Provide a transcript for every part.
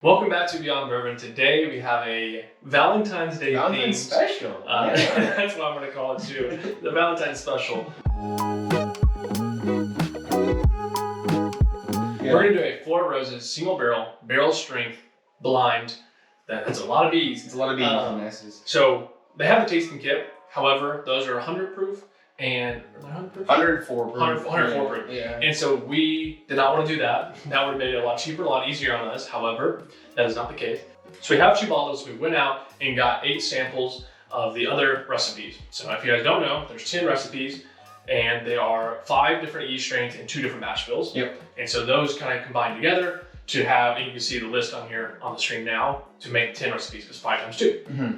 Welcome back to Beyond Bourbon. Today we have a Valentine's Day Valentine themed, special. that's what I'm going to call it too. The Valentine special. Yeah. We're going to do a 4 Roses single barrel strength, blind. That's a lot of B's. It's a lot of B's and S's. So they have the tasting kit. However, those are 100 proof and 100 proof? 104 proof. 104 proof. Yeah. And so we did not want to do that. That would have made it a lot cheaper, a lot easier on us. However, that is not the case. So we have 2 bottles. We went out and got 8 samples of the other recipes. So if you guys don't know, there's 10 recipes and they are 5 different yeast strains and 2 different mash bills. Yep. And so those kind of combine together to have, and you can see the list on here on the screen now, to make 10 recipes, because 5 times 2. Mm-hmm.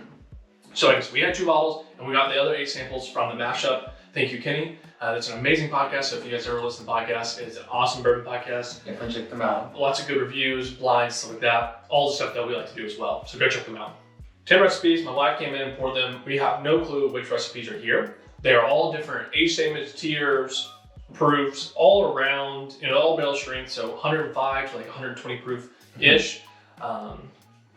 So I guess we had 2 bottles and we got the other 8 samples from the mashup. Thank you, Kenny. That's an amazing podcast. So if you guys ever listen to podcasts, it's an awesome bourbon podcast. Definitely check them out. Lots of good reviews, blinds, stuff like that. All the stuff that we like to do as well. So go check them out. 10 recipes. My wife came in and poured them. We have no clue which recipes are here. They are all different age statements, tiers, proofs, all around, all barrel strength. So 105 to like 120 proof-ish. I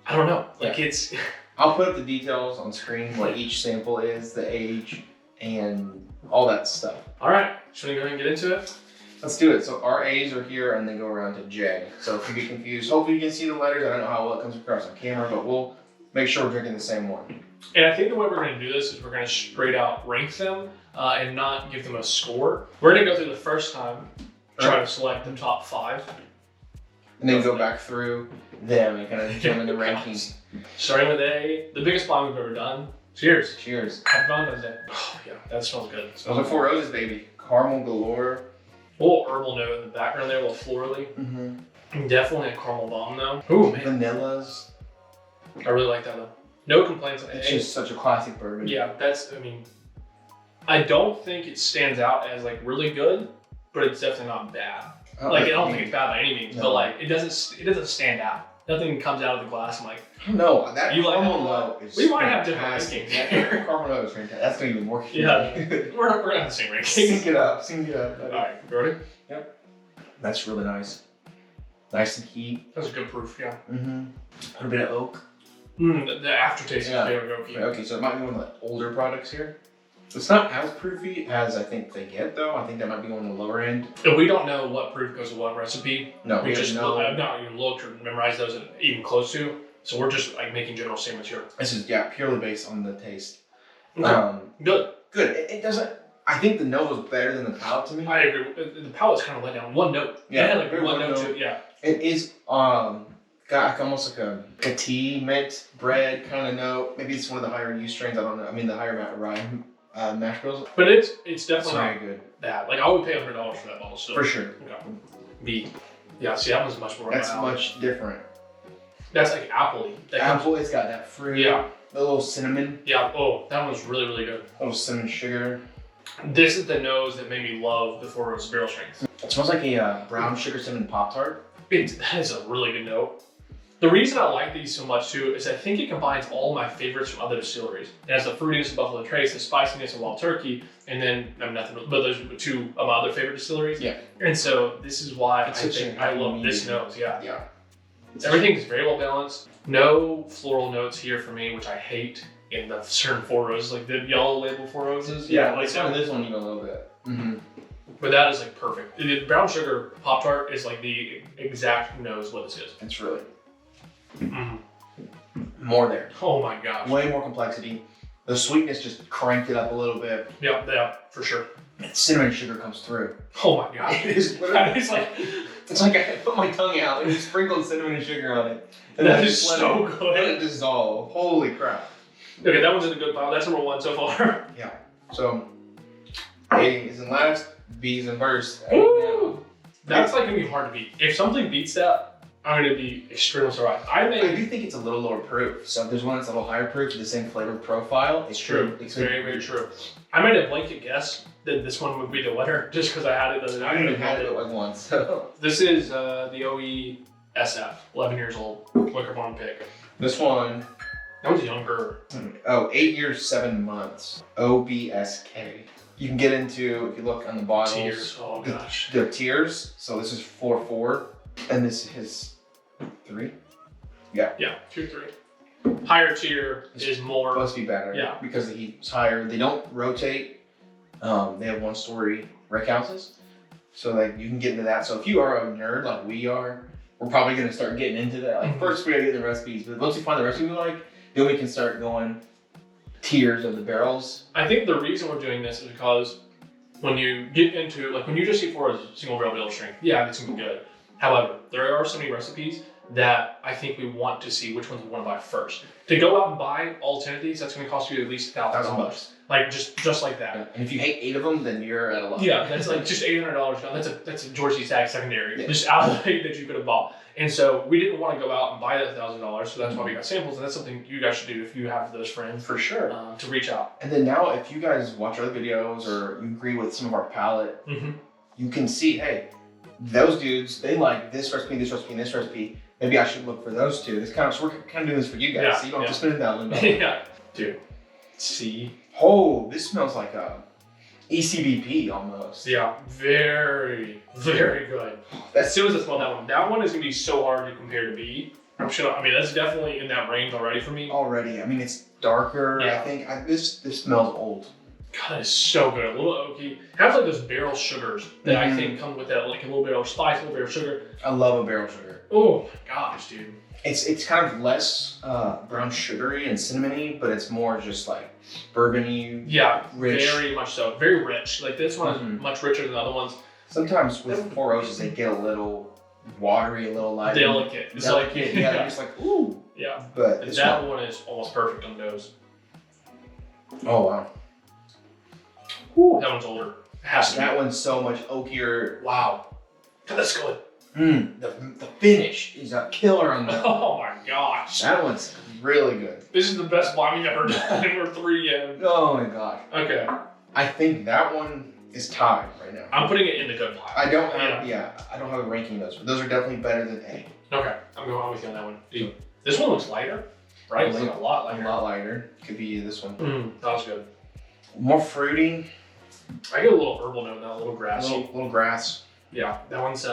don't know. It's... I'll put up the details on screen, what each sample is, the age, and all that stuff. All right. Should we go ahead and get into it? Let's do it. So our A's are here and they go around to J. So if you get confused, hopefully you can see the letters. I don't know how well it comes across on camera, but we'll make sure we're drinking the same one. And I think the way we're going to do this is we're going to straight out rank them and not give them a score. We're going to go through the first time, try to select the top 5. And then go back through them and kind of determine the rankings. Starting with A, the biggest blind we've ever done. Cheers. Cheers. Happy Valentine's Day. Oh, yeah, that smells good. Those are 4 Roses, baby. Caramel galore. A little herbal note in the background there, a little florally. Mm-hmm. Definitely a caramel bomb though. Ooh, man. Vanillas. I really like that though. No complaints on It's A. just such a classic bourbon. Yeah, I don't think it stands out as like really good, but it's definitely not bad. I don't think it's bad by any means, no. but it doesn't stand out. Nothing comes out of the glass. I'm like, I don't know. That you like caramel that? note is We might have different fantastic. rankings. Yeah, caramel note is fantastic. That's gonna be more. Yeah, we're not the same ranking. Sync it up. Sync it up. All right, you ready? Yep. That's really nice. Nice and heat. That's a good proof. Yeah. Mm-hmm. A little bit of oak. The aftertaste is very oaky. Okay, so it might be one of the older products here. It's not as proofy as I think they get, though. I think that might be on the lower end. And we don't know what proof goes with what recipe. No, we just know. I've not even looked or memorized those even close to. So we're just making general statements here. This is purely based on the taste. Okay. Good. Good. It doesn't. I think the nose was better than the palate to me. I agree. The palate's kind of let down. One note. Yeah, one note to it. Yeah. It is got almost like a tea mint bread kind of note. Maybe it's one of the higher yeast strains. I don't know. I mean the higher rye mash bills. But it's definitely very good. Bad. I would pay $100 for that bottle still. For sure. Okay. B. Yeah. See, that one's much more. That's much different. That's like appley. Apple. It's got that fruit. Yeah. A little cinnamon. Yeah. Oh, that one's really really good. A little cinnamon sugar. This is the nose that made me love the 4 Roses barrel strength. It smells like a brown sugar cinnamon Pop-Tart. That is a really good note. The reason I like these so much too is I think it combines all my favorites from other distilleries. It has the fruitiness of Buffalo Trace, the spiciness of Wild Turkey, and then nothing. But those are 2 of my other favorite distilleries. Yeah. And so this is why I love this nose. Yeah. Yeah. Everything is very well balanced. No floral notes here for me, which I hate in the certain 4 Roses, like the yellow label 4 Roses. Yeah, some of this one even a little bit. Mm-hmm. But that is perfect. The brown sugar Pop-Tart is the exact nose what this is. It's really. Mm. More there. Oh my gosh. Way more complexity. The sweetness just cranked it up a little bit. Yeah, for sure. And cinnamon sugar comes through. Oh my god. It is literally. It's like I put my tongue out and just sprinkled cinnamon and sugar on it. And that is so good. Let it dissolve. Holy crap. Okay, that one's in a good pile. That's number 1 so far. Yeah. So A is in last, B is in first. Ooh. That's gonna be hard to beat. If something beats that, I'm gonna be extremely surprised. I do think it's a little lower proof. So if there's one that's a little higher proof with the same flavor profile, it's true. It's very, very true. I made a blanket guess that this one would be the winner just because I had it the other night. I haven't had it like once. So. This is the OE SF, 11 years old, Wicker Barn pick. This one. That was younger. Oh, 8 years, 7 months. OBSK. You can get into, if you look on the bottles. Tiers. Oh gosh. The tiers. So this is 4.4, and this is 3. Yeah, 2 3. Higher tier is more. Supposed to be better. Yeah. Because the heat's higher. They don't rotate. They have 1-story rec houses. So like you can get into that. So if you are a nerd like we are, we're probably gonna start getting into that. Like first we gotta get the recipes, but once we find the recipe we like, then we can start going tiers of the barrels. I think the reason we're doing this is because when you get into, like when you just see for a single barrel barrel strength, yeah, it's gonna be good. However, there are so many recipes that I think we want to see which ones we want to buy first. To go out and buy all 10 of these, that's going to cost you at least $1,000. Like just like that. Yeah. And if you hate 8 of them, then you're at a loss. Yeah, that's like just $800. That's a George C. Stagg secondary, Yeah. just out of the that you could have bought. And so we didn't want to go out and buy that $1,000, so that's why we got samples. And that's something you guys should do if you have those friends. For sure. To reach out. And then now, if you guys watch other videos or you agree with some of our palate, you can see, hey, those dudes, they like this recipe, this recipe, and this recipe. Maybe I should look for those two. So we're kind of doing this for you guys, Yeah, so you don't have to spend $1,000. Yeah, dude. See. Oh, this smells like a ECBP almost. Yeah, very, very good. As soon as I smell that one is gonna be so hard to compare to B. I'm sure. I mean, that's definitely in that range already for me. Already, I mean, it's darker. Yeah. I think this smells old. God, it's so good. A little oaky. It has like those barrel sugars that I think come with that, like a little bit of spice, a little bit of sugar. I love a barrel sugar. Oh my gosh, dude. It's kind of less brown sugary and cinnamony, but it's more just like bourbony. Yeah, rich. very much so. Very rich. Like this one is much richer than the other ones. Sometimes with Four Roses, they get a little watery, a little light. Delicate. It's delicate. like Yeah, just like ooh. Yeah. But that one is almost perfect on nose. Oh wow. Ooh, that one's older. It has to be. That one's so much oakier. Wow. God, that's good. The finish is a killer on that. Oh my gosh. That one's really good. This is the best wine we've ever done. We're 3 in. Oh my gosh. Okay. I think that one is tied right now. I'm putting it in the good pile. I don't have I don't have a ranking of those, but those are definitely better than A. Okay. I'm going on with you on that one. Dude, this one looks lighter. Right? It's like a lot lighter. A lot lighter. Could be this one. That was good. More fruity. I get a little herbal note now, a little grassy. Little grass. Yeah, that one's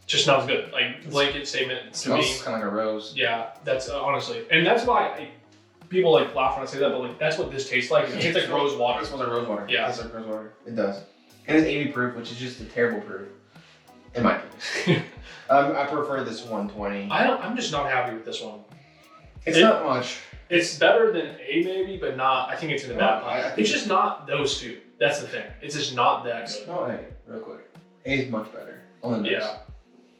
just smells good. Like blanket statement to me. Smells kind of like a rose. Yeah, that's honestly, and that's why people like laugh when I say that, but like that's what this tastes like. It tastes like rose water. It smells like rose water. Yeah, it tastes like rose water. It does. And it's 80 proof, which is just a terrible proof, in my opinion. I prefer this 120. I'm just not happy with this one. It's not much. It's better than A maybe, but not. I think it's in the bad pile. It's just not those two. That's the thing. It's just not that good. Smell A real quick. A is much better. On the nose. Yeah.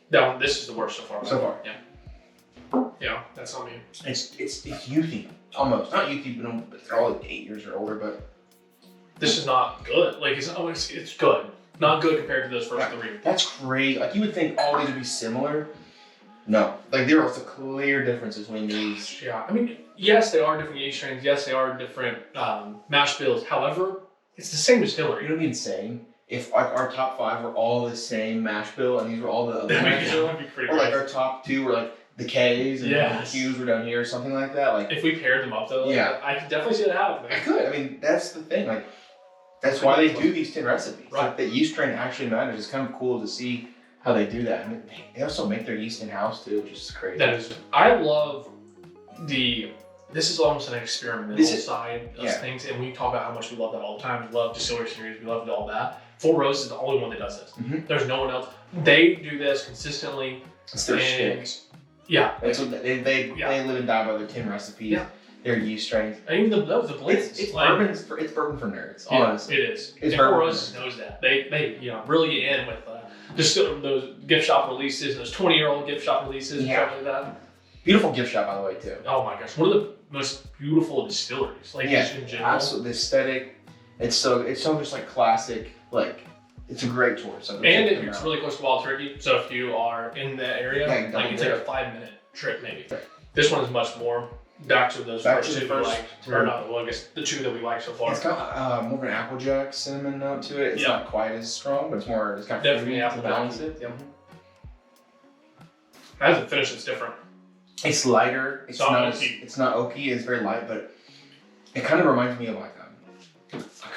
That one. This is the worst so far. So far. Yeah. Yeah, that's on me. It's youthy, almost not youthy, but they're all like 8 years or older. But this is not good. Like it's good. Not good compared to those first 3. That's crazy. Like you would think all these would be similar. No, like there are also clear differences between these. Yeah, I mean, yes, they are different yeast strains. Yes, they are different mash bills. However, it's the same distillery. You know what would be insane? If like our top 5 were all the same mash bill and these were all the other mash bill, that'd be pretty or like great. our top 2 were like the K's and the Q's were down here or something like that. Like if we paired them up though, yeah, I could definitely see that happening. I could. I mean, that's the thing. Like that's why they do these 10 recipes. Right. Like the yeast strain actually matters. It's kind of cool to see how they do that. I mean, they also make their yeast in house too, which is crazy. That is. I love this is almost an experimental side of things, and we talk about how much we love that all the time. We love distillery series. We love all that. Four Roses is the only one that does this. There's no one else. They do this consistently. It's their shtick. Yeah. That's what they live and die by their 10 recipes. Yeah. Their yeast strains. And even the blends. It's bourbon for nerds. Honestly, it is. It's and Four Roses knows that. They really in with just those gift shop releases, those 20-year-old gift shop releases, and stuff like that. Beautiful gift shop, by the way, too. Oh my gosh, one of the most beautiful distilleries, like just in general. Absolutely, the aesthetic. It's so just like classic. Like it's a great tour. So and it's really close to Wild Turkey. So if you are in that area, it's like a 5-minute trip maybe. Right. This one is much more. Back to those first 2 we liked, or not. Well, I guess the 2 that we liked so far. It's got more of an Applejack cinnamon note to it. It's not quite as strong, but it's more. It's got definitely to balance it. Yeah. As a finish, it's different. It's lighter. It's not oaky. It's very light, but it kind of reminds me of like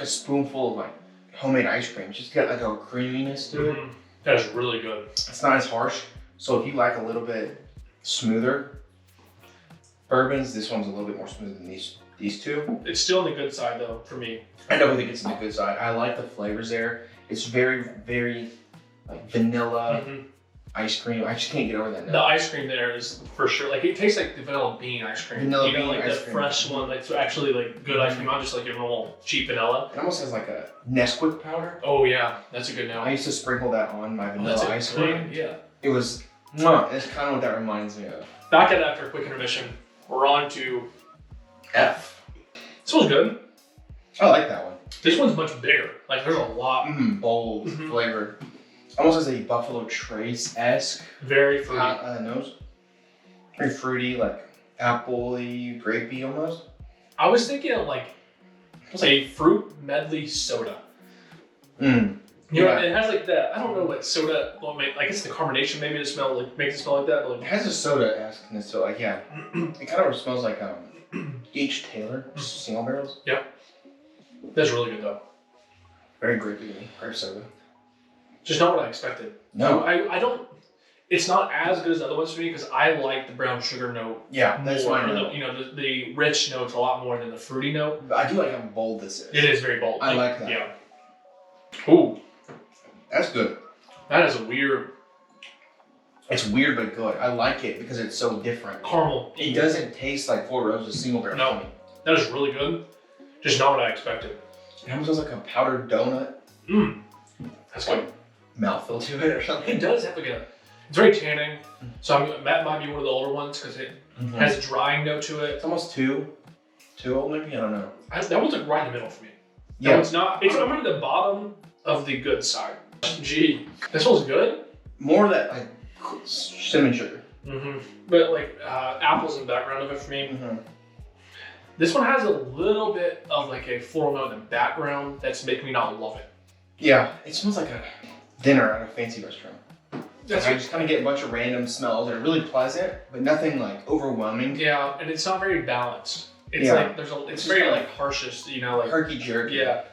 a spoonful of like homemade ice cream. It's just got like a creaminess to it. That is really good. It's not as harsh. So if you like a little bit smoother, Bourbons, this one's a little bit more smooth than these two. It's still on the good side though for me. I know think it's on the good side. I like the flavors there. It's very, very like vanilla ice cream. I just can't get over that note. The ice cream there is for sure, like it tastes like the vanilla bean ice cream. Vanilla bean like the ice cream. Fresh one, like it's actually like good ice cream, not just like your normal cheap vanilla. It almost has like a Nesquik powder. Oh yeah, that's a good note. I used to sprinkle that on my vanilla ice cream. Yeah. It was, it's kind of what that reminds me of. Back at after a quick intermission, we're on to F. This one's good. I like that one. This one's much bigger. Like there's a lot. Bold flavor. Almost has a Buffalo Trace-esque Very fruity. nose. Very fruity, like apple-y, grapey almost. I was thinking of like a fruit medley soda. You know, it has like that. I don't know what soda. Well, like it's the carbonation maybe to smell like makes it smell like that. But like, it has a soda-esqueness to it. Like it kind of smells like H. Taylor single barrels. Yeah, that's really good though. Very grapey, grape soda. Just not what I expected. No, I don't. It's not as good as the other ones for me because I like the brown sugar note. Yeah, that's more. my note. You know, the rich notes a lot more than the fruity note. But I do like how bold this is. It is very bold. I like that. Yeah. Ooh, that's good. that is a weird It's weird but good. I like it because it's so different. caramel. It doesn't taste like Four Roses single barrel. No, that is really good. Just not what I expected. It almost has like a powdered donut. That's good. Mouthfeel to it or something. It does have like a. It's very tanning. So that might be one of the older ones because it has a drying note to it. It's almost too old maybe. I don't know. That one's like right in the middle for me. Yeah, That one's not. It's I'm at the bottom of the good side. Gee, this one's good. more of that like cinnamon sugar. But like apples in the background of it for me. This one has a little bit of like a floral note in the background that's making me not love it. Yeah, it smells like a dinner at a fancy restaurant. That's I just kind of get a bunch of random smells that are really pleasant, but nothing like overwhelming. Yeah, and it's not very balanced. It's Yeah. like it's very like harshest, you know, like Herky jerky. yeah.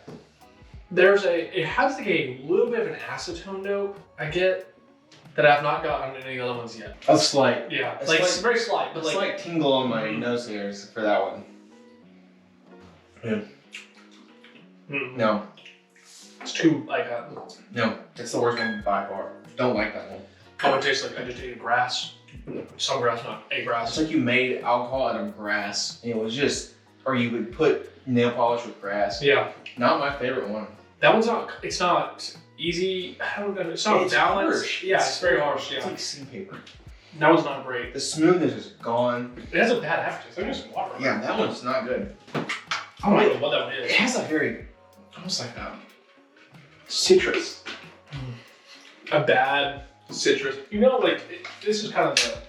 It has like a little bit of an acetone note I get that I've not gotten in any other ones yet. A slight. Yeah, It's like like- it's very slight, but It's like like tingle on my nose hairs for that one. No, it's too like no, it's the worst one by far. Don't like that one. it tastes like I just ate grass. Some grass, not a It's grass. like you made alcohol out of grass. And it was just, or you would put nail polish with grass. Yeah, Not my favorite one. that one's not. It's not easy. I don't know. It's not balanced. Harsh. Yeah, it's very harsh. It's Yeah, like sandpaper. that one's not great. The smoothness is gone. It has a bad aftertaste. There's just water. Yeah, that one's not good. I don't know what that one It is. has a very, almost like a citrus. A bad citrus. You know, like this is kind of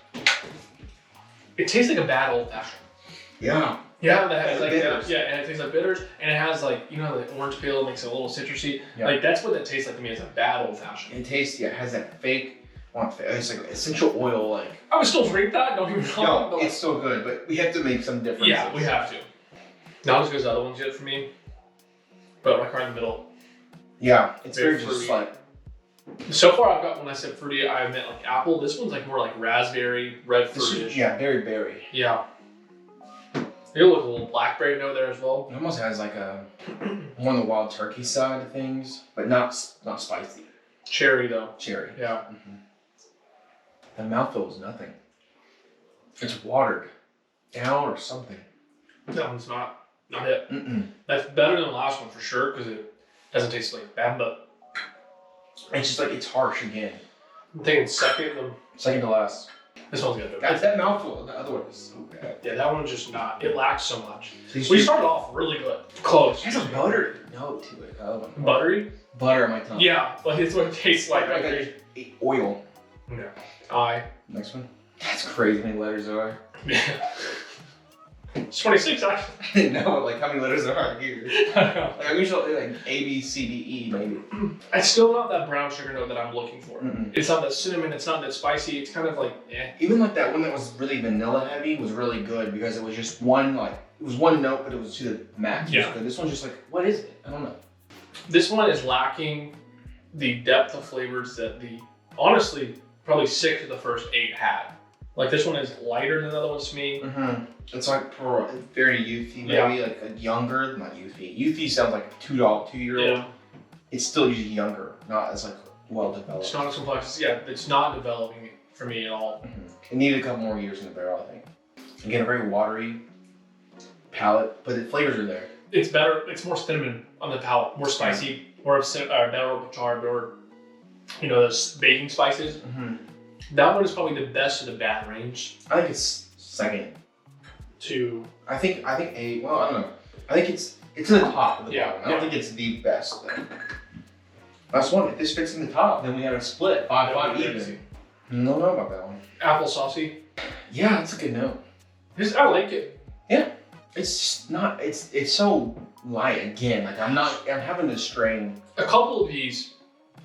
it tastes like a bad old fashioned. Yeah. Yeah, that has Like like bitters. yeah, and it tastes like bitters, and it has like the orange peel makes it a little citrusy. Yeah. Like that's what that tastes like to me. It's a bad old fashioned. It tastes, it has that fake, it's like essential oil, like. I would still drink that. Don't get me wrong. No, but it's still good, but we have to make some differences. yeah, we have to. Not as good as the other ones yet for me, but like right in the middle. Yeah, it's Very very just fruity. like. So far, I've got when I said fruity, I meant like apple. This one's like more like raspberry, red This fruit. is, yeah, very berry. Yeah. It'll look a little blackberry note there as well. It almost has like a more on the wild turkey side of things, but not spicy. Cherry though. Cherry. Yeah. The mouthfeel is nothing. It's watered down or something. That one's not it. Mm-mm. That's better than the last one for sure because it doesn't taste like bad. But It's just like it's harsh again. I'm thinking second. Second to last. This one's good though. That mouthful. The other one is so bad. Yeah, that one's just not. It lacks so much. These We two- started off really good. Close. It has a buttery note to it. The other one. Buttery. Butter on my tongue. Yeah, but it's what it tastes like. Like Right? a oil. Yeah. I. Next one. That's crazy how many letters there are. It's 26 actually. I didn't know like how many letters there are here. I know. Like I'm usually like A, B, C, D, E maybe. It's still not that brown sugar note that I'm looking for. Mm-mm. It's not that cinnamon. It's not that spicy. It's kind of like Even like that one that was really vanilla heavy was really good because it was just one note, but it was to the max. It was Yeah. good. This one's just like, what is it? I don't know. This one is lacking the depth of flavors that honestly, probably 6 of the first 8 had. Like this one is lighter than the other ones to me. It's like for very youthy, maybe like a younger, not youthy. Youthy sounds like a 2-year-old. Yeah. It's still usually younger, not as like well developed. It's not as complex. Yeah, it's not developing for me at all. It needed a couple more years in the barrel, I think. Again, a very watery palate, but the flavors are there. It's better. It's more cinnamon on the palate, more spicy, more better chard, or those baking spices. That one is probably the best of the bad range. I think it's second. I think a. Well, I don't know. I think it's in the top of the bottom. I don't think it's the best though. Last one. If this fits in the top, then we have a split 5-5 even. No, know about that one. Apple saucy. Yeah, that's a good note. I like it. Yeah, it's just not. It's so light again. Like I'm having to strain. A couple of these,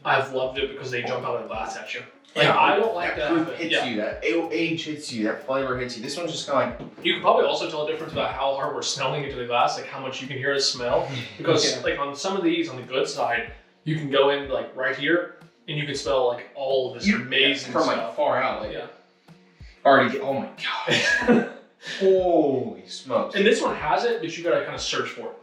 I've loved it because they jump out of the glass at you. Like I don't like that. Proof hits you. That age hits you. That flavor hits you. This one's just kind of like. You can probably also tell a difference about how hard we're smelling into the glass, like how much you can hear the smell. Because like on some of these, on the good side, you can go in like right here, and you can smell like all of this amazing from stuff. Like far out. Like already. Oh my god. Holy smokes. And this one has it, but you gotta kind of search for it.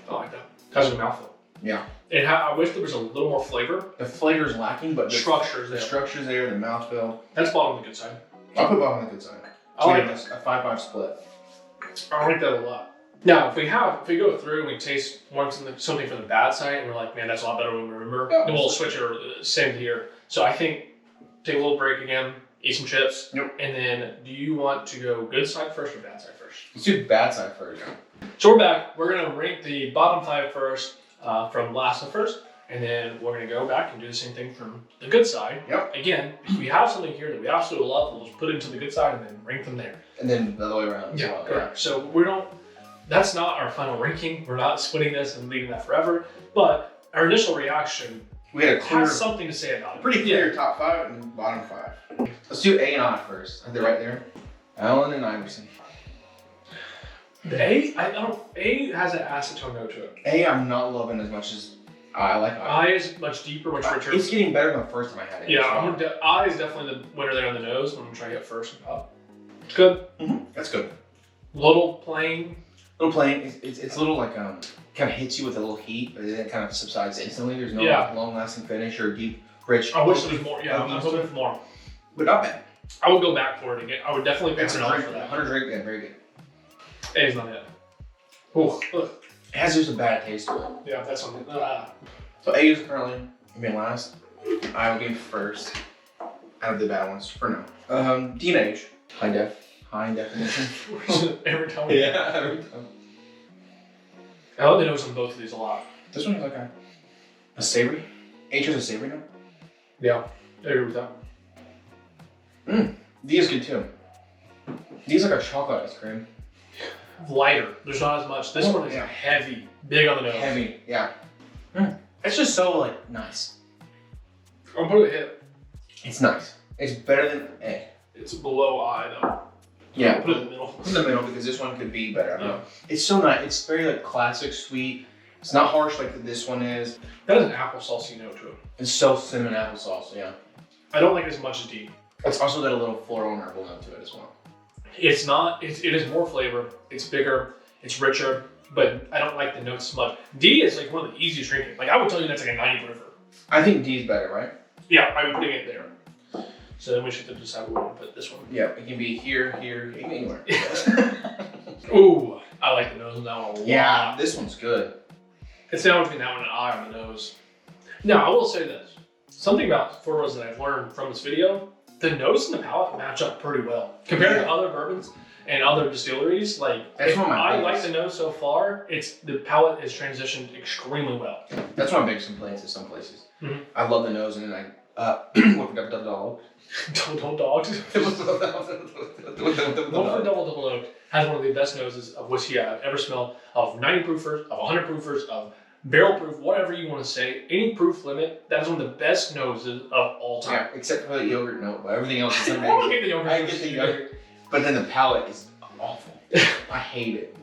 I like that. Has a mouthful. Yeah. And I wish there was a little more flavor. The flavor's lacking, but the structure's there. The structure's there, the mouthfeel. That's bottom of the good side. I'll put bottom of the good side. I like this. A 5-5 split. I like that a lot. Now, if we go through and we taste something from the bad side, and we're like, man, that's a lot better when we remember, then we'll switch it. Same here. So I think take a little break again, eat some chips, and then do you want to go good side first or bad side first? Let's do bad side first. So we're back. We're gonna rank the bottom 5 first, from last to first, and then we're gonna go back and do the same thing from the good side. Again, if we have something here that we absolutely love, we'll just put it into the good side and then rank them there. And then the other way around. Yeah, correct. So that's not our final ranking. We're not splitting this and leaving that forever. But our initial reaction has something to say about it. Pretty clear top 5 and bottom 5. Let's do A and I first. Are they right there? Allen and Iverson. The A has an acetone note to it. A I'm not loving as much as I like. I is much deeper, much richer. It's getting better than the first time I had it. Yeah, I is definitely the winner there on the nose. I'm gonna try to get first and top. It's good. That's good. Little plain. It's a little like kind of hits you with a little heat, but then it kind of subsides instantly. There's no long-lasting finish or deep, rich. I wish there was more. Yeah, I'm hoping for more. But not bad. I would go back for it again. I would definitely pass it on for that. 100 drink, yeah, very good. A is not it. Ooh. It has just a bad taste to it. Yeah, that's something. So A is currently being last. I will give first out of the bad ones for now. Teenage. High definition. Every time. Yeah, every time. I love the nose on both of these a lot. This one's like a savory. H is a savory note. Yeah, I agree with that. D is good too. D is like a chocolate ice cream. Lighter. There's not as much. This one is heavy. Big on the nose. Heavy, yeah. It's just so like nice. I'll put it hit. It's nice. It's better than A. It's below I though. Yeah. Put it in the middle. Put it in the middle because this one could be better. I don't know. It's so nice. It's very like classic sweet. It's not harsh like this one is. That has an apple saucy note to it. It's so cinnamon applesauce, yeah. I don't like it as much as D. It's also got a little floral and herbal note to it as well. It's not, it is more flavor, it's bigger, it's richer, but I don't like the notes so much. D is like one of the easiest drinking. Like I would tell you that's like a 90 proofer. I think D is better, right? Yeah, I'm putting it there. So then we should decide where we want to put this one. Yeah, it can be here, anywhere. Ooh, I like the nose on that one a lot. Yeah, this one's good. It's down between that one and I on the nose. Now, I will say this. Something about four rows that I've learned from this video, the nose and the palate match up pretty well. Compared to other bourbons and other distilleries, like, that's one of my like the nose so far, the palate has transitioned extremely well. That's one of my biggest complaints in some places. I love the nose and then Double Dogs. Double Oak has one of the best noses of whiskey I've ever smelled, of 90 proofers, of 100 proofers, of barrel proof, whatever you want to say. Any proof limit, that is one of the best noses of all time. Yeah, except for the yogurt note, but everything else is amazing. I get the yogurt. But then the palate is awful. I hate it.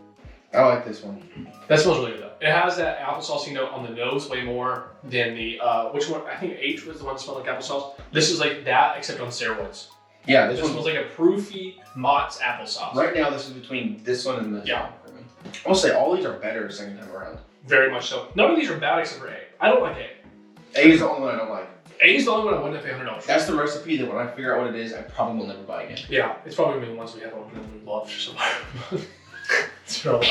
I like this one. That smells really good though. It has that applesauce note on the nose way more than the which one? I think H was the one that smelled like applesauce. This is like that except on steroids. Yeah, This smells like a proofy Mott's applesauce. Right now, this is between this one and this Yeah. one for me. I'll say all these are better the second time around. Very much so. None of these are bad except for A. I don't like A. A is the only one I don't like. A is the only one I wouldn't pay $100. That's the recipe that when I figure out what it is, I probably will never buy again. Yeah, it's probably gonna be the ones we have open and we love so much. It's real.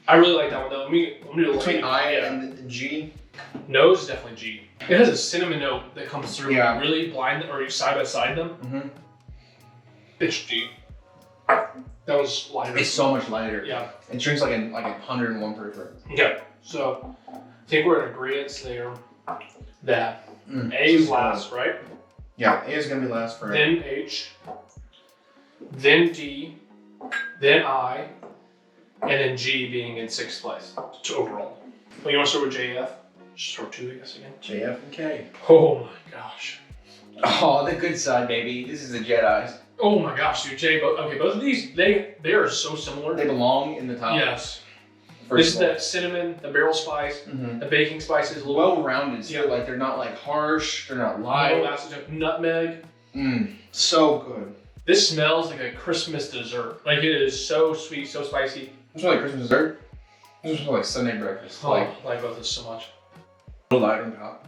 I really like that one though. Let me do a Between I yeah. and G. Nose is definitely G. It has a cinnamon note that comes through. Yeah. When you really blind or you side by side them. Mm-hmm. It's G. That was lighter. It's so much lighter. Yeah. It drinks like a 101 proof. Okay. So I think we're in agreement there that A is last, right? Yeah, A is gonna be last for. Then H, then D, then I, and then G being in 6th place overall. Well, you want to start with JF? Just start 2, I guess, again. JF and K. Oh my gosh. Oh, the good side, baby. This is the Jedi's. Oh my gosh, dude. Both of these, they are so similar. They belong in the top. Yes. First This is of all. the cinnamon, the barrel spice, Mm-hmm. the baking spice is a little Well-rounded. So Yeah. like they're not like harsh. They're not light. light. Nutmeg. So good. This smells like a Christmas dessert. Like it is so sweet, so spicy. This smells like Christmas dessert. This smells like Sunday breakfast. Oh, I like both this so much. A little lighter on top.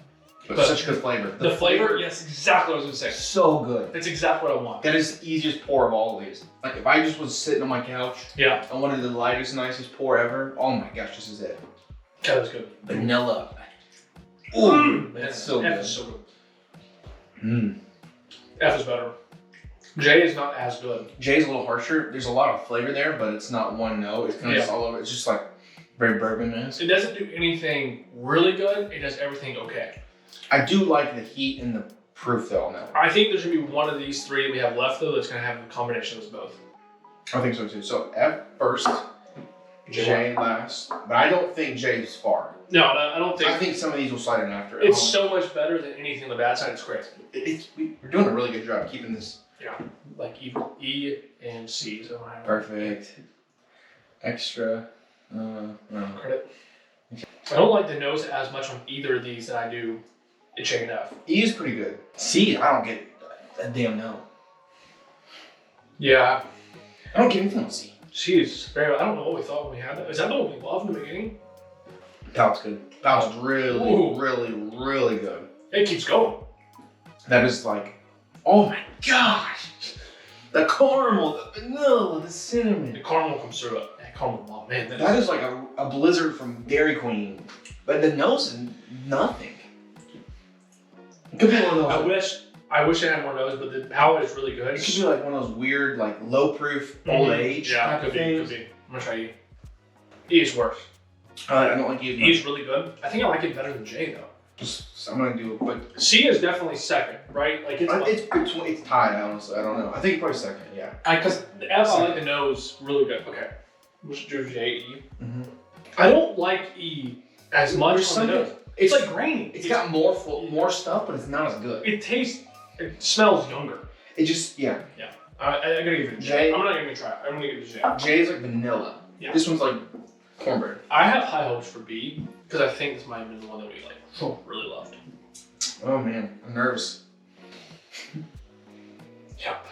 But such good flavor. The flavor, yes, exactly what I was gonna say. So good. That's exactly what I want. That is the easiest pour of all of these. Like if I just was sitting on my couch Yeah, and wanted the lightest, nicest pour ever, oh my gosh, this is it. that was good. Vanilla. Ooh, Man, that's so F good. is so good. Mm. F is better. J is not as good. J's a little harsher. There's a lot of flavor there, but it's not one note. It's kind of just all over. It's just like very bourbon-esque. It doesn't do anything really good. It does everything okay. I do like the heat and the proof though on that one. I think there's gonna be one of these 3 that we have left though that's gonna have a combination of both. I think so too. So F first, J last. But I don't think J is far. No, I don't think. I think some of these will slide in after it. It's so much better than anything on the bad side. It's crazy. We're doing a really good job keeping this Yeah, like E and C. So I have perfect. Extra. credit. I don't like the nose as much on either of these that I do in J and F. E is pretty good. C, I don't get a damn no. Yeah, I don't get anything on C. C is very. I don't know what we thought when we had that. Is that the one we loved in the beginning? Palate's good. Palate's really, Ooh. really, really good. It keeps going. That is like, oh my gosh. The caramel, the vanilla, the The cinnamon. caramel comes through it. That caramel, oh man, That is like a blizzard from Dairy Queen. But the nose is nothing. It could be one of those. I wish I had more nose, but the palate is really good. It could be like one of those weird, like low proof old age Yeah, type could of be. things. Could be. I'm gonna try E. E is worse. I don't like you as E much. is really good. I think I like it better than J though. I'm gonna do it, but C is definitely second, right? Like it's tied. Honestly, I don't know. I think probably second. Yeah. because the F I like the nose really good. Okay, we should do J E. Mm-hmm. I don't like E as much There's on the something- nose. It's like grainy. It's got more stuff, but it's not as good. It smells younger. It just I I gotta give it a J. J. I'm not even gonna try it. I'm gonna give it a J. J is like vanilla. Yeah. This one's like cornbread. I have high hopes for B because I think this might have been the one that we really loved. Oh man, I'm nervous. Yep.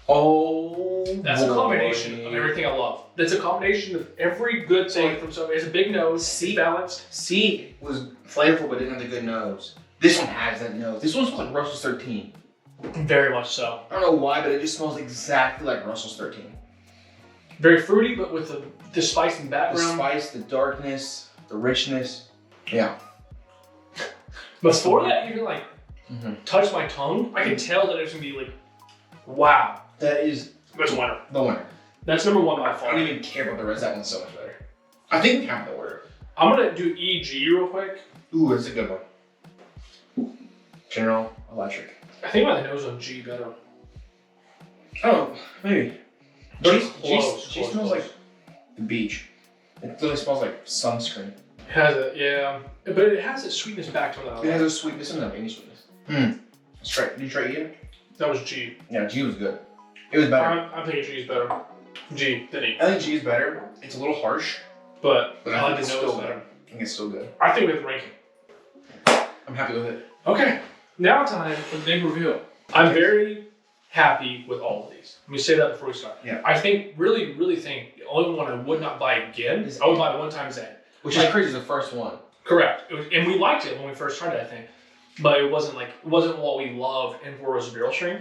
Oh, That's a combination of everything I love. That's a combination of every good thing from something. It's a big nose, C. balanced. C was flavorful, but didn't have the good nose. This one has that nose. This one smells like Russell's 13. Very much so. I don't know why, but it just smells exactly like Russell's 13. Very fruity, but with the spice in the The background. spice, the darkness, the richness. Yeah. Before that even Mm-hmm. touched my tongue, I could tell that it was gonna be like, wow, That is that's a winner. the winner. That's number one by I far. don't even care about the rest. That one's so much better. I think we have the order. I'm gonna do EG real quick. Ooh, that's a good one. General Electric. I think my nose on G better. Oh, maybe. They're She close, she close, smells close. like the beach. It literally smells like sunscreen. It has it, yeah, but it has its sweetness back to it. It has a sweetness. It doesn't have any sweetness. Let's try. Did you try it? That was G. Yeah, G was good. It was better. I'm thinking G is better. G, then E. I think G is better. It's a little harsh, But but I I like think it's to know still it's better. better. I think it's still good. I think we have the ranking. I'm happy with it. Okay, now time for the big reveal. I'm very happy with all of these. Let me say that before we start. Yeah. I think, really think the only one I would not buy again is I would buy one time Zen. Which is crazy, the first one. Correct. And we liked it when we first tried it, I think. But it wasn't what we love in Four Roses Barrel String.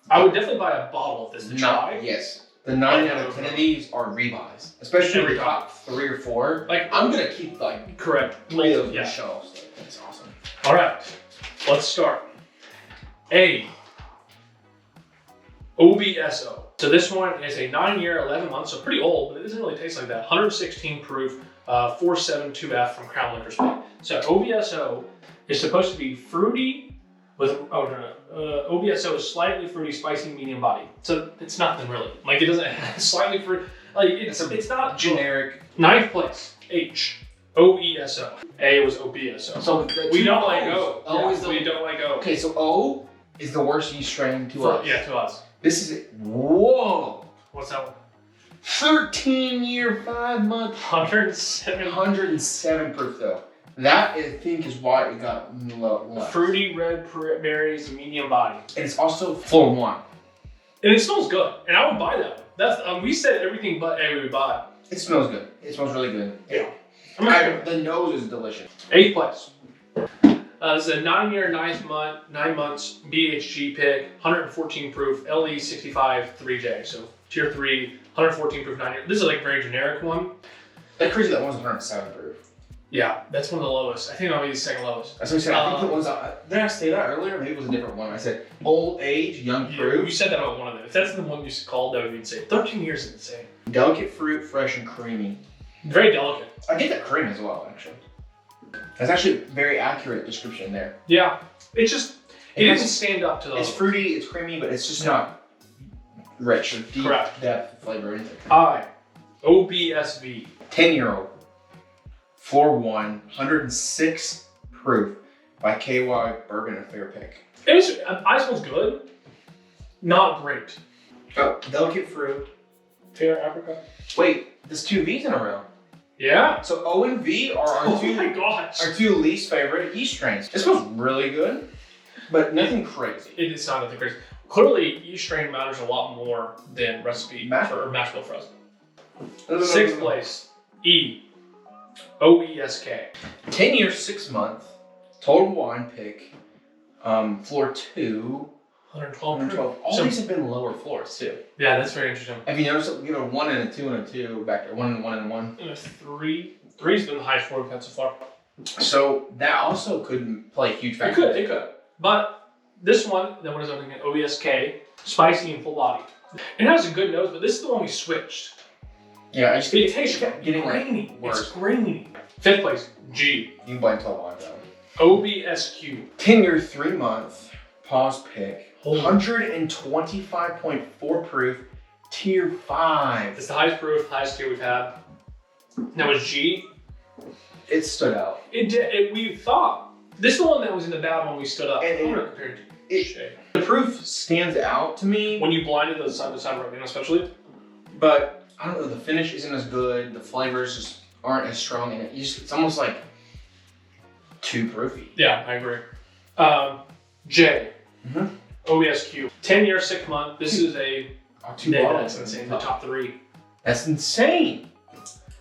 I would definitely buy a bottle of this to try. Yes. The 9 out of 10 of these are rebuys. Especially Every the top 3 or 4. Like, I'm going to keep like correct. 3 of those on Yeah. the shelves. Like, that's awesome. All right, let's start. A. OBSO. So this one is a 9-year, 11 months, so pretty old, but it doesn't really taste like that. 116 proof, 472F from Crown Liquor Store. So OBSO is supposed to be fruity with, OBSO is slightly fruity, spicy, medium body. So it's nothing really. Like it doesn't have slightly fruity, like it's not Generic. 9th place, H. OESO. A was OBSO. So We don't like O. O is the... We don't like O. Okay, so O is the worst yeast strain to us. Yeah, to us. This is... Whoa! What's that one? 13-year, 5-month... 107. 107 proof, though. That, I think, is why it got low. Fruity red berries, medium body. And it's also floor 1. And it smells good. And I would buy that one. That's we said everything but A we would buy. It smells good. It smells really good. Yeah. The nose is delicious. 8th place. This is a 9-year, 9 months BHG pick, 114 proof, LE 65 3J. So tier 3, 114 proof 9 year. This is like a very generic one. That's crazy that one's 107 proof. Yeah, that's one of the lowest. I think that might be the second lowest. That's what I said. I think the ones did I say that earlier? Maybe it was a different one. I said old age, young proof. You said that about one of them. If that's the one you called, that would be insane. 13 years is insane. Delicate fruit, fresh and creamy. Very delicate. I get that cream as well, actually. That's actually a very accurate description there. Yeah, it's just, it has- doesn't stand up to the It's fruity, it's creamy, but it's just not rich or deep Correct. depth flavor or anything. I, OBSV. 10-year-old, floor 1, 106 proof by KY Bourbon and Fair Pick. I smells good, not great. Oh, delicate fruit. Fair apricot. Wait, there's 2 V's in a row. Yeah. So O and V are our Oh my gosh. our 2 least favorite yeast strains. It smells really good, but nothing crazy. It is not nothing crazy. Clearly, yeast strain matters a lot more than recipe Mash or mash bill for us. No. 6th place, E. OESK. 10 years, 6 month, total wine pick, floor 2, 112. 112. All So- these have been lower floors too. Yeah, that's very interesting. Have you noticed that we give a 1 and a 2 and a 2 back there? 1 and 1 and 1. And a 3. 3's been the highest score we've had so far. So that also could play a huge factor. It could. But this one, that one is looking at OESK, spicy and full body. It has a good nose, but this is the one we switched. Yeah, I just It tastes getting grainy. worse. It's grainy. 5th place, G. You can blame 12 on that one. OBSQ. 10 year, 3 month, pause pick, Holy. 125.4 proof, tier 5. It's the highest proof, highest tier we've had. That was G. It stood out. We thought this is the one that was in the bad when we stood up. And I'm gonna compare it to Shay. The proof stands out to me, When you blinded those side by side right now, especially. but I don't know, the finish isn't as good, the flavors just aren't as strong, and it's almost like too proofy. Yeah, I agree. J. Mhm. OESQ. 10 year, 6 month. This is a. Two Yeah, bottles. that's insane. The top 3. That's insane.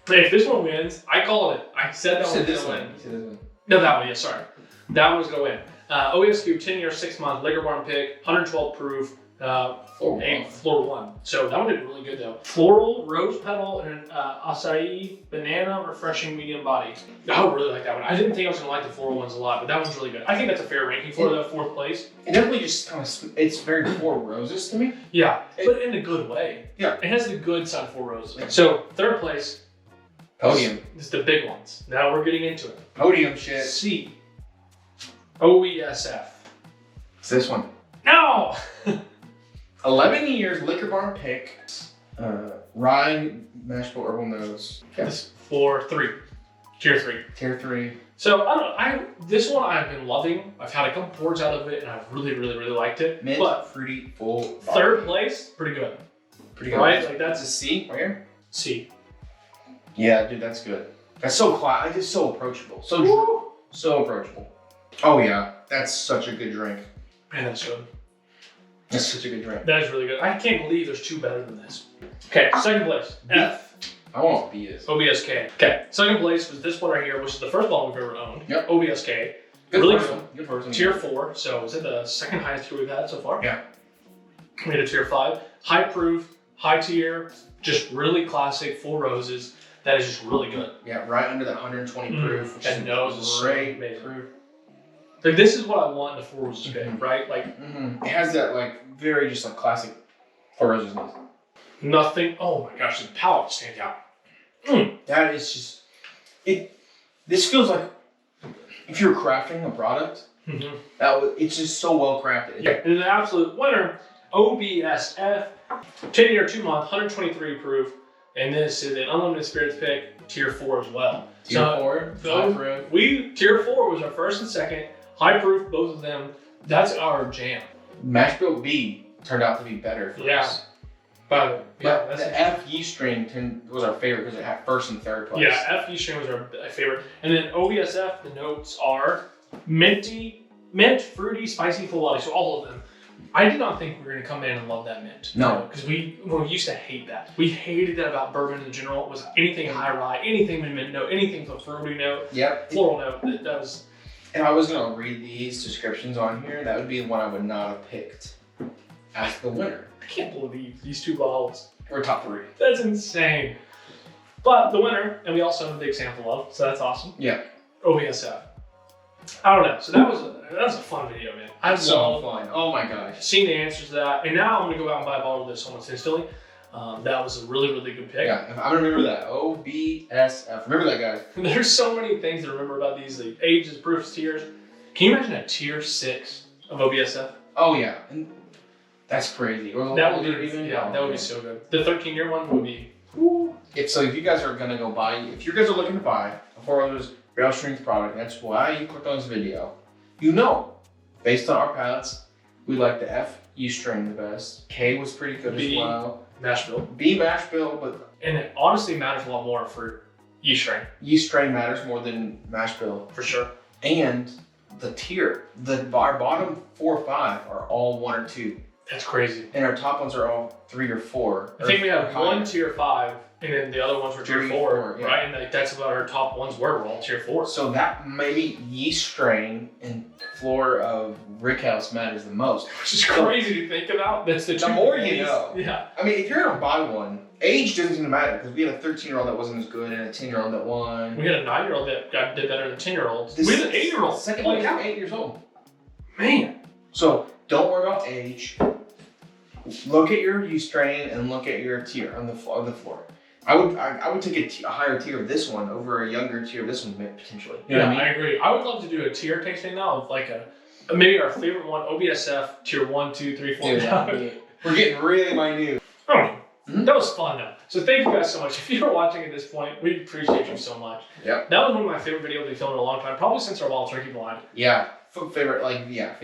Hey, if this one wins, I called it. I said that You one said was this gonna one. win. You said this one. No, that one. Yeah, sorry. That one was gonna win. OESQ 10 year, 6 month. Liquor Barn pick. 112 proof. Floor 1. So that one did really good though. Floral, rose petal, and acai, banana, refreshing medium body. I would really like that one. I didn't think I was gonna like the floral ones a lot, but that one's really good. I think that's a fair ranking for the 4th place. It definitely just kind of, it's very Four Roses to me. Yeah, but in a good way. Yeah. It has the good side 4 roses. So 3rd place. Podium. Is the big ones. Now we're getting into it. Podium shit. C. OESF. It's this one. No! 11 years, Liquor Barn pick, rye, mashed bill, herbal nose. Yeah. This floor 3. Tier 3. Tier 3. So I don't know. This one I've been loving. I've had a couple pours out of it, and I've really liked it. Mint, but fruity, full. 3rd place, pretty good. Pretty good. Right? Like That's that's a C right here. C. Yeah, dude, that's good. That's so like it's so approachable. So approachable. Oh yeah, that's such a good drink. Man, that's good. That's such a good drink. That is really good. I can't believe there's two better than this. Okay, second place. F. I want to be this. OBSK. Okay, second place was this one right here, which is the first bottle we've ever owned. Yep. OBSK. Good Really person. Good person. Tier 4, so is it the second highest tier we've had so far? Yeah. We had a tier 5. High proof, high tier, just really classic, full roses. That is just really good. Yeah, right under that 120 proof. Which That is nose is so great amazing. proof. Like this is what I want in the full roses pick, right? Like It has that like very just like classic Four Roses. nothing. Oh my gosh, the palate stands out. That is just it. This feels like if you're crafting a product, it's just so well crafted. Yeah, and the absolute winner, OBSF, 10-year, 2-month, 123 proof, and this is an unlimited spirits pick, tier 4 as well. Tier 4, high proof. Tier 4 was our first and second, high proof, both of them. That's our jam. Mash Bill B turned out to be better for us. But But the F yeast strain was our favorite because it had first and third place. yeah, F strain was our favorite. And then OBSF, the notes are minty, mint, fruity, spicy, full body. So all of them. I did not think we were going to come in and love that mint. No. Because we used to hate that. We hated that about bourbon in general. It was anything high rye, anything with mint note, anything with a fruity note, Yep. floral note. That does. If I was going to read these descriptions on here, that would be the one I would not have picked as the winner. I can't believe these two bottles. Or top 3. That's insane. But the winner, and we also have a big sample of, so that's awesome. Yeah. OBSF. I don't know. So that was a fun video, man. I So love fun. Oh my gosh. seeing the answers to that, and now I'm gonna go out and buy a bottle of this almost instantly. That was a really, really good pick. Yeah, I remember that. OBSF. Remember that, guys. There's so many things to remember about these, like ages, proofs, tiers. Can you imagine a tier 6 of OBSF? Oh yeah. And that's crazy. Or That would older be even. yeah, that would be so good. The 13-year one would be. If you guys are gonna go buy, if you guys are looking to buy a Four Roses barrel strength product, that's why you clicked on this video. You know, based on our palates, we like the F yeast strain the best. K was pretty good B, as well. Mash bill. B mash bill, but And it honestly matters a lot more for yeast strain. yeast strain matters more than mash bill. For sure. And the tier, our bottom 4 or 5 are all 1 or 2, That's crazy. and our top ones are all 3 or 4. I think we have higher. one tier 5, and then the other ones were tier 3, 4, 4, yeah. right? And like, that's what our top ones were all tier 4. So that maybe yeast strain and floor of rickhouse matters the most. Which is crazy to think about. That's the two more you things. know. Yeah. I mean, if you're gonna buy one, age doesn't even matter because we had a 13-year-old that wasn't as good and a 10-year-old that won. We had a 9-year-old that did better than 10-year-olds. This We had an 8-year-old. Second place, 8 years old. Man. So don't worry about age. Look at your yeast strain and look at your tier on the floor. I would take a higher tier of this one over a younger tier of this one potentially. You know what I mean? I agree. I would love to do a tier tasting now of like maybe our favorite one, OBSF, tier 1, 2, 3, 4. Dude, we're getting really minute. That was fun though. So thank you guys so much. If you're watching at this point, we appreciate you so much. Yep. That was one of my favorite videos we filmed in a long time, probably since our Wild Turkey blind. Yeah. Favorite,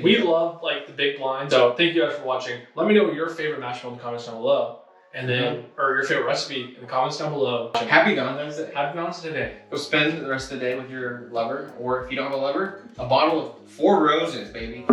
We love like the big blind. So thank you guys for watching. Let me know your favorite mash bill in the comments down below. And then, or your favorite recipe in the comments down below. Happy Valentine's Day. Happy Valentine's Day. Go spend the rest of the day with your lover, or if you don't have a lover, a bottle of Four Roses, baby.